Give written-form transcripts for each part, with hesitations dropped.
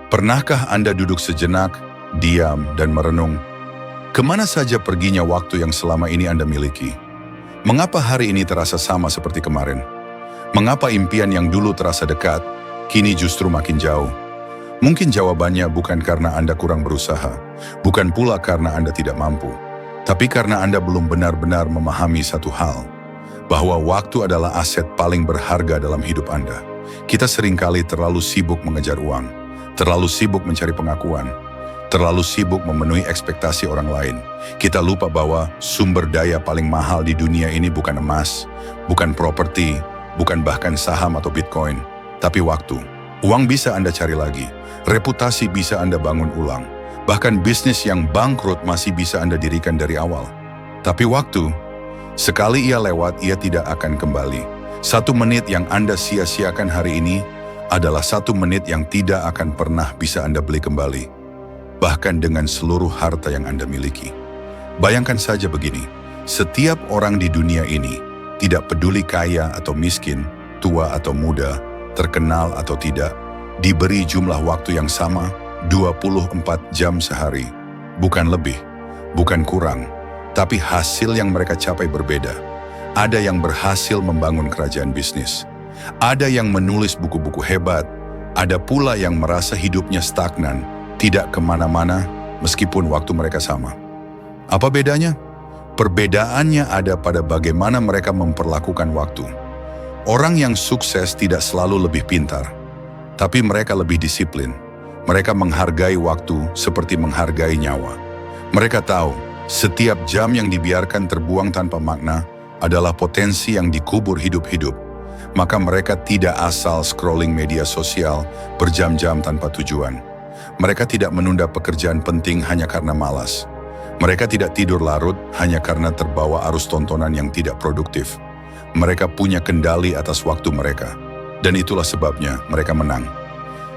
Pernahkah Anda duduk sejenak, diam, dan merenung? Kemana saja perginya waktu yang selama ini Anda miliki? Mengapa hari ini terasa sama seperti kemarin? Mengapa impian yang dulu terasa dekat, kini justru makin jauh? Mungkin jawabannya bukan karena Anda kurang berusaha, bukan pula karena Anda tidak mampu, tapi karena Anda belum benar-benar memahami satu hal, bahwa waktu adalah aset paling berharga dalam hidup Anda. Kita seringkali terlalu sibuk mengejar uang, terlalu sibuk mencari pengakuan, terlalu sibuk memenuhi ekspektasi orang lain. Kita lupa bahwa sumber daya paling mahal di dunia ini bukan emas, bukan properti, bukan bahkan saham atau Bitcoin, tapi waktu. Uang bisa Anda cari lagi, reputasi bisa Anda bangun ulang, bahkan bisnis yang bangkrut masih bisa Anda dirikan dari awal. Tapi waktu, sekali ia lewat, ia tidak akan kembali. 1 menit yang Anda sia-siakan hari ini adalah 1 menit yang tidak akan pernah bisa Anda beli kembali, bahkan dengan seluruh harta yang Anda miliki. Bayangkan saja begini, setiap orang di dunia ini, tidak peduli kaya atau miskin, tua atau muda, terkenal atau tidak, diberi jumlah waktu yang sama, 24 jam sehari. Bukan lebih, bukan kurang, tapi hasil yang mereka capai berbeda. Ada yang berhasil membangun kerajaan bisnis, ada yang menulis buku-buku hebat, ada pula yang merasa hidupnya stagnan, tidak kemana-mana meskipun waktu mereka sama. Apa bedanya? Perbedaannya ada pada bagaimana mereka memperlakukan waktu. Orang yang sukses tidak selalu lebih pintar, tapi mereka lebih disiplin. Mereka menghargai waktu seperti menghargai nyawa. Mereka tahu setiap jam yang dibiarkan terbuang tanpa makna adalah potensi yang dikubur hidup-hidup. Maka mereka tidak asal scrolling media sosial berjam-jam tanpa tujuan. Mereka tidak menunda pekerjaan penting hanya karena malas. Mereka tidak tidur larut hanya karena terbawa arus tontonan yang tidak produktif. Mereka punya kendali atas waktu mereka, dan itulah sebabnya mereka menang.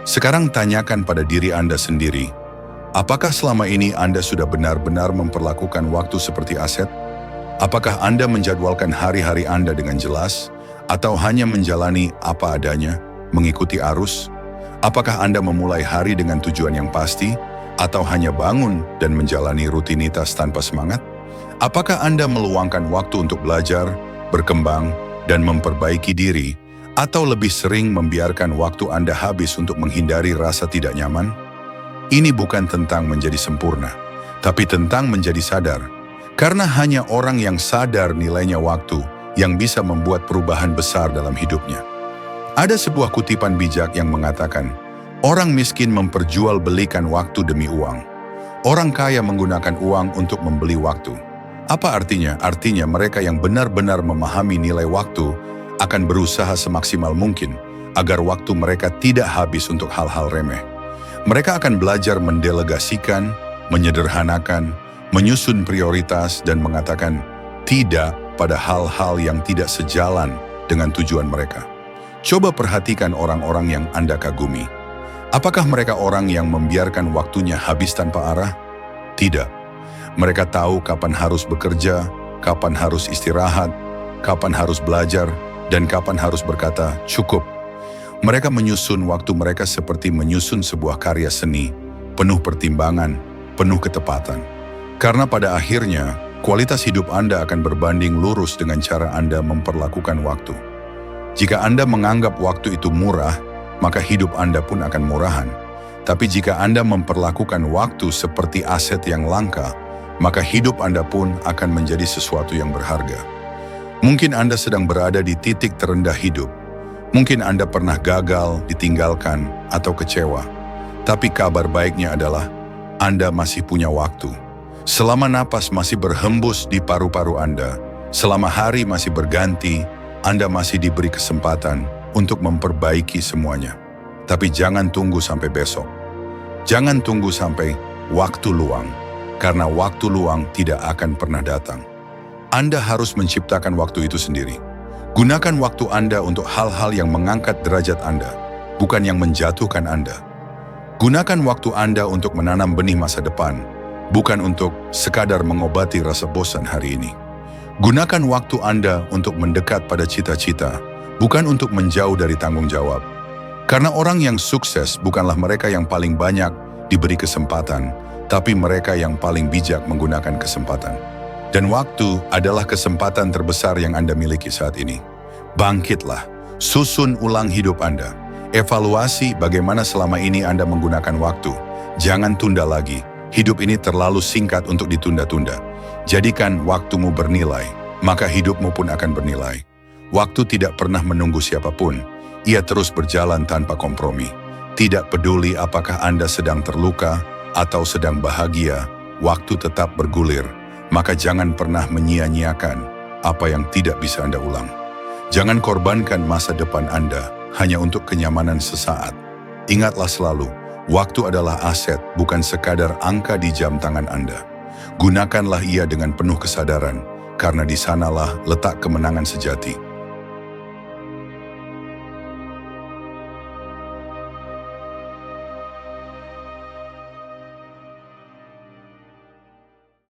Sekarang tanyakan pada diri Anda sendiri, apakah selama ini Anda sudah benar-benar memperlakukan waktu seperti aset? Apakah Anda menjadwalkan hari-hari Anda dengan jelas, atau hanya menjalani apa adanya, mengikuti arus? Apakah Anda memulai hari dengan tujuan yang pasti, atau hanya bangun dan menjalani rutinitas tanpa semangat? Apakah Anda meluangkan waktu untuk belajar, berkembang, dan memperbaiki diri, atau lebih sering membiarkan waktu Anda habis untuk menghindari rasa tidak nyaman? Ini bukan tentang menjadi sempurna, tapi tentang menjadi sadar. Karena hanya orang yang sadar nilainya waktu yang bisa membuat perubahan besar dalam hidupnya. Ada sebuah kutipan bijak yang mengatakan, orang miskin memperjualbelikan waktu demi uang. Orang kaya menggunakan uang untuk membeli waktu. Apa artinya? Artinya mereka yang benar-benar memahami nilai waktu akan berusaha semaksimal mungkin agar waktu mereka tidak habis untuk hal-hal remeh. Mereka akan belajar mendelegasikan, menyederhanakan, menyusun prioritas, dan mengatakan tidak pada hal-hal yang tidak sejalan dengan tujuan mereka. Coba perhatikan orang-orang yang Anda kagumi. Apakah mereka orang yang membiarkan waktunya habis tanpa arah? Tidak. Mereka tahu kapan harus bekerja, kapan harus istirahat, kapan harus belajar, dan kapan harus berkata cukup. Mereka menyusun waktu mereka seperti menyusun sebuah karya seni, penuh pertimbangan, penuh ketepatan. Karena pada akhirnya, kualitas hidup Anda akan berbanding lurus dengan cara Anda memperlakukan waktu. Jika Anda menganggap waktu itu murah, maka hidup Anda pun akan murahan. Tapi jika Anda memperlakukan waktu seperti aset yang langka, maka hidup Anda pun akan menjadi sesuatu yang berharga. Mungkin Anda sedang berada di titik terendah hidup. Mungkin Anda pernah gagal, ditinggalkan, atau kecewa. Tapi kabar baiknya adalah Anda masih punya waktu. Selama napas masih berhembus di paru-paru Anda, selama hari masih berganti, Anda masih diberi kesempatan untuk memperbaiki semuanya. Tapi jangan tunggu sampai besok. Jangan tunggu sampai waktu luang, karena waktu luang tidak akan pernah datang. Anda harus menciptakan waktu itu sendiri. Gunakan waktu Anda untuk hal-hal yang mengangkat derajat Anda, bukan yang menjatuhkan Anda. Gunakan waktu Anda untuk menanam benih masa depan, bukan untuk sekadar mengobati rasa bosan hari ini. Gunakan waktu Anda untuk mendekat pada cita-cita, bukan untuk menjauh dari tanggung jawab. Karena orang yang sukses bukanlah mereka yang paling banyak diberi kesempatan, tapi mereka yang paling bijak menggunakan kesempatan. Dan waktu adalah kesempatan terbesar yang Anda miliki saat ini. Bangkitlah, susun ulang hidup Anda. Evaluasi bagaimana selama ini Anda menggunakan waktu. Jangan tunda lagi, hidup ini terlalu singkat untuk ditunda-tunda. Jadikan waktumu bernilai, maka hidupmu pun akan bernilai. Waktu tidak pernah menunggu siapapun, ia terus berjalan tanpa kompromi. Tidak peduli apakah Anda sedang terluka atau sedang bahagia, waktu tetap bergulir, maka jangan pernah menyia-nyiakan apa yang tidak bisa Anda ulang. Jangan korbankan masa depan Anda hanya untuk kenyamanan sesaat. Ingatlah selalu, waktu adalah aset, bukan sekadar angka di jam tangan Anda. Gunakanlah ia dengan penuh kesadaran, karena di sanalah letak kemenangan sejati.